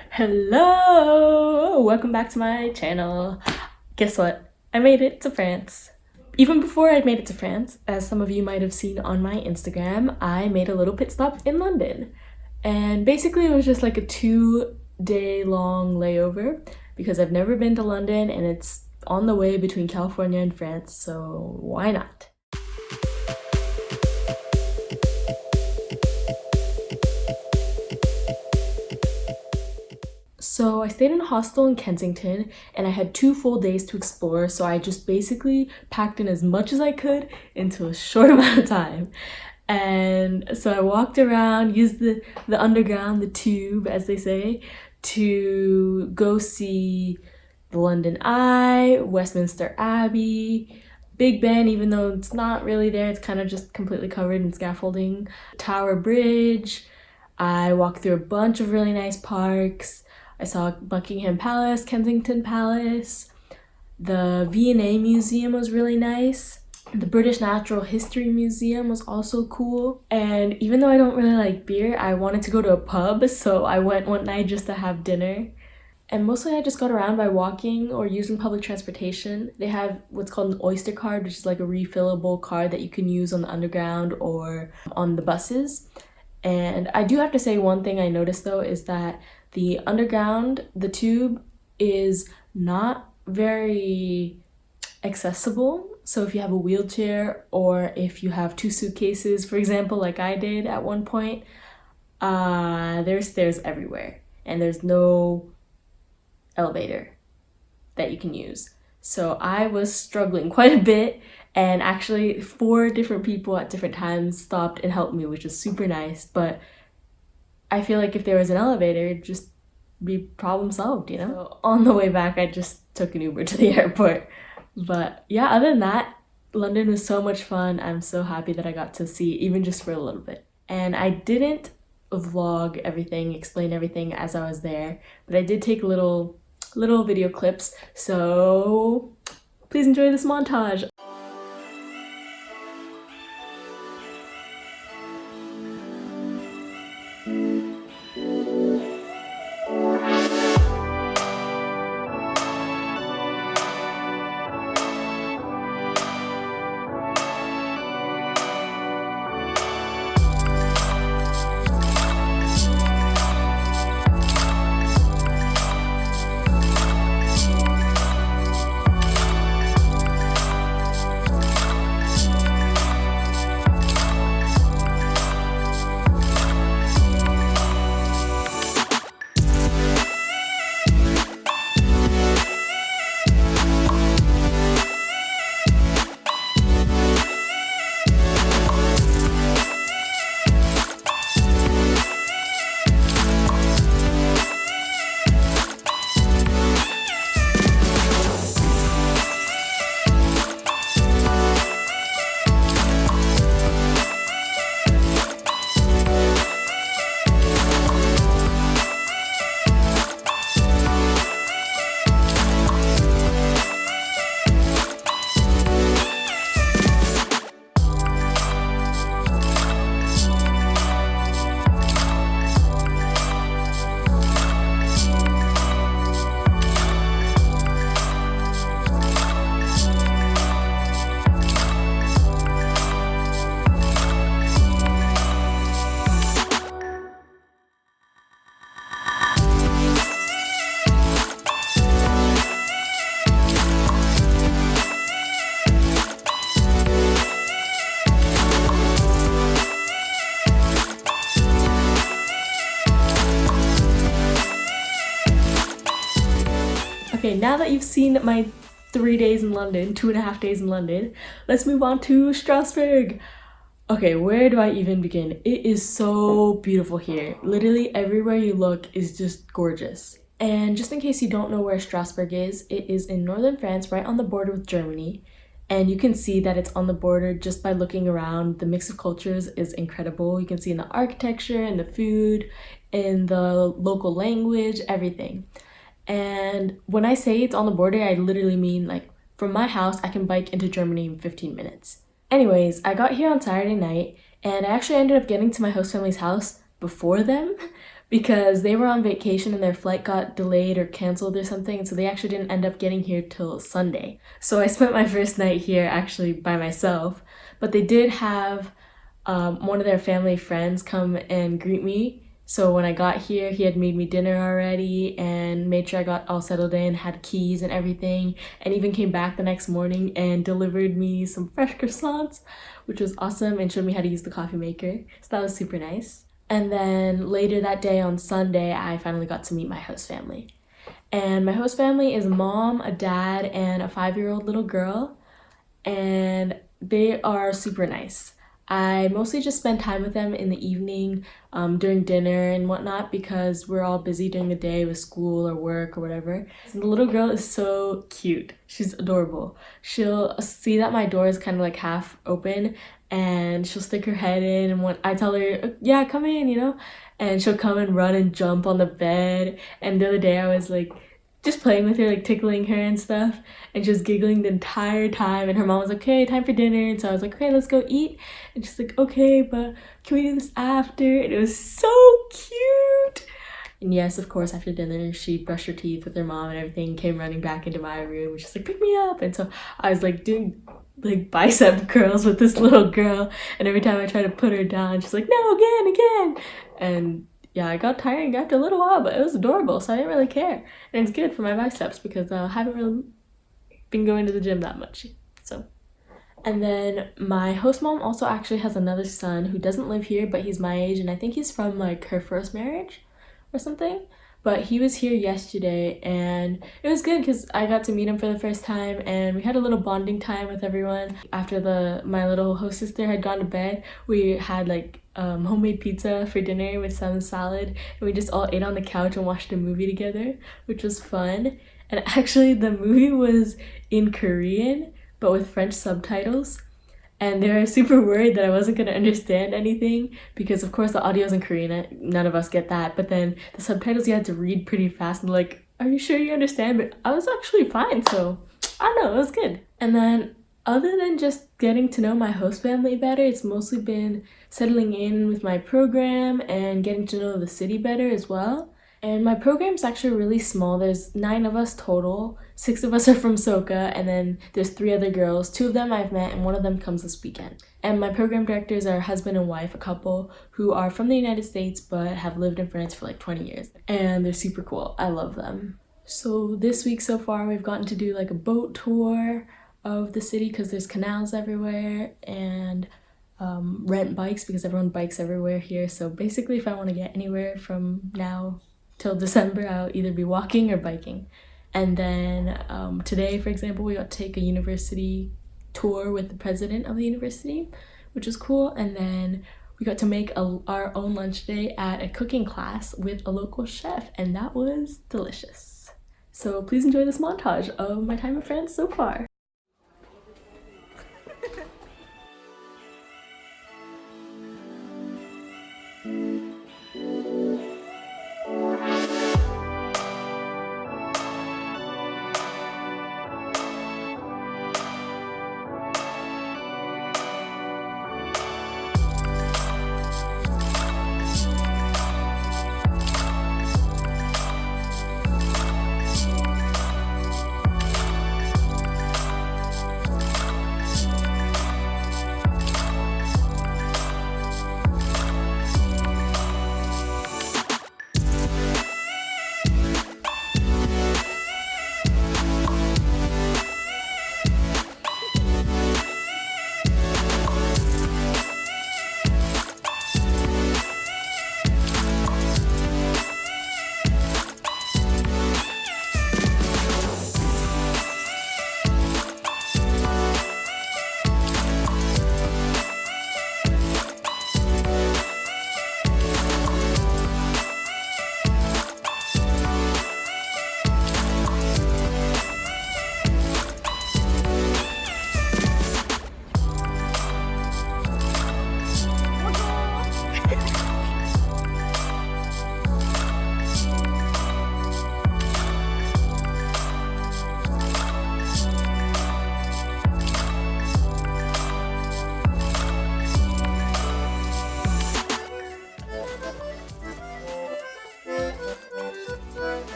Hello! Welcome back to my channel. Guess what? I made it to France. Even before I made it to France, as some of you might have seen on my Instagram, I made a little pit stop in London. And basically it was just like a 2-day long layover because I've never been to London and it's on the way between California and France, so why not? So I stayed in a hostel in Kensington and I had 2 full days to explore, so I just basically packed in as much as I could into a short amount of time. And so I walked around, used the underground, the tube as they say, to go see the London Eye, Westminster Abbey, Big Ben, even though it's not really there, it's kind of just completely covered in scaffolding, Tower Bridge. I walked through a bunch of really nice parks. I saw Buckingham Palace, Kensington Palace. The V&A Museum was really nice. The British Natural History Museum was also cool. And even though I don't really like beer, I wanted to go to a pub, so I went one night just to have dinner. And mostly I just got around by walking or using public transportation. They have what's called an Oyster card, which is like a refillable card that you can use on the underground or on the buses. And I do have to say one thing I noticed though is that the underground, the tube, is not very accessible. So if you have a wheelchair or if you have 2 suitcases, for example, like I did at one point, there's stairs everywhere and there's no elevator that you can use. So I was struggling quite a bit, and actually 4 different people at different times stopped and helped me, which was super nice. But I feel like if there was an elevator, it'd just be problem solved, you know? So on the way back, I just took an Uber to the airport. But yeah, other than that, London was so much fun. I'm so happy that I got to see even just for a little bit. And I didn't vlog everything, explain everything as I was there, but I did take little video clips. So please enjoy this montage. Okay, now that you've seen my 3 days in London, 2.5 days in London, let's move on to Strasbourg. Okay, where do I even begin? It is so beautiful here. Literally everywhere you look is just gorgeous. And just in case you don't know where Strasbourg is, it is in northern France, right on the border with Germany. And you can see that it's on the border just by looking around. The mix of cultures is incredible. You can see in the architecture, in the food, in the local language, everything. And when I say it's on the border, I literally mean like from my house, I can bike into Germany in 15 minutes. Anyways, I got here on Saturday night and I actually ended up getting to my host family's house before them, because they were on vacation and their flight got delayed or canceled or something, so they actually didn't end up getting here till Sunday. So I spent my first night here actually by myself, but they did have one of their family friends come and greet me. So when I got here, he had made me dinner already and made sure I got all settled in, had keys and everything, and even came back the next morning and delivered me some fresh croissants, which was awesome, and showed me how to use the coffee maker. So that was super nice. And then later that day on Sunday, I finally got to meet my host family. And my host family is a mom, a dad, and a 5-year-old little girl. And they are super nice. I mostly just spend time with them in the evening, during dinner and whatnot, because we're all busy during the day with school or work or whatever. So the little girl is so cute. She's adorable. She'll see that my door is kind of like half open, and she'll stick her head in, and when I tell her, yeah, come in, and she'll come and run and jump on the bed. And the other day I was like just playing with her, like tickling her and stuff, and she was giggling the entire time. And her mom was like, okay, time for dinner. And so I was like, okay, let's go eat. And she's like, okay, but can we do this after? And it was so cute. And yes, of course, after dinner she brushed her teeth with her mom and everything, came running back into my room, and she's like, pick me up. And so I was like doing like bicep curls with this little girl, and every time I try to put her down, she's like, no, again. And yeah, I got tiring after a little while, but it was adorable, so I didn't really care. And it's good for my biceps because I haven't really been going to the gym that much. So, and then my host mom also actually has another son who doesn't live here, but he's my age, and I think he's from like her first marriage or something. But he was here yesterday, and it was good because I got to meet him for the first time, and we had a little bonding time with everyone. After my little host sister had gone to bed, we had like homemade pizza for dinner with some salad, and we just all ate on the couch and watched a movie together, which was fun. And actually the movie was in Korean, but with French subtitles. And they were super worried that I wasn't going to understand anything because, of course, the audio's in Korean. None of us get that. But then the subtitles you had to read pretty fast. And like, are you sure you understand? But I was actually fine. So, I don't know. It was good. And then other than just getting to know my host family better, it's mostly been settling in with my program and getting to know the city better as well. And my program's actually really small. There's 9 of us total. 6 of us are from Soka, and then there's 3 other girls. 2 of them I've met, and 1 of them comes this weekend. And my program directors are husband and wife, a couple who are from the United States but have lived in France for like 20 years. And they're super cool. I love them. So this week so far, we've gotten to do like a boat tour of the city because there's canals everywhere, and rent bikes because everyone bikes everywhere here. So basically, if I want to get anywhere from now till December, I'll either be walking or biking. And then today, for example, we got to take a university tour with the president of the university, which was cool. And then we got to make our own lunch today at a cooking class with a local chef, and that was delicious. So please enjoy this montage of my time in France so far.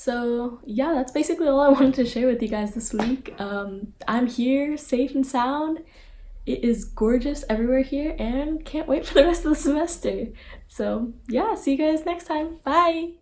So yeah, that's basically all I wanted to share with you guys this week. I'm here, safe and sound. It is gorgeous everywhere here, and can't wait for the rest of the semester. So yeah, see you guys next time. Bye!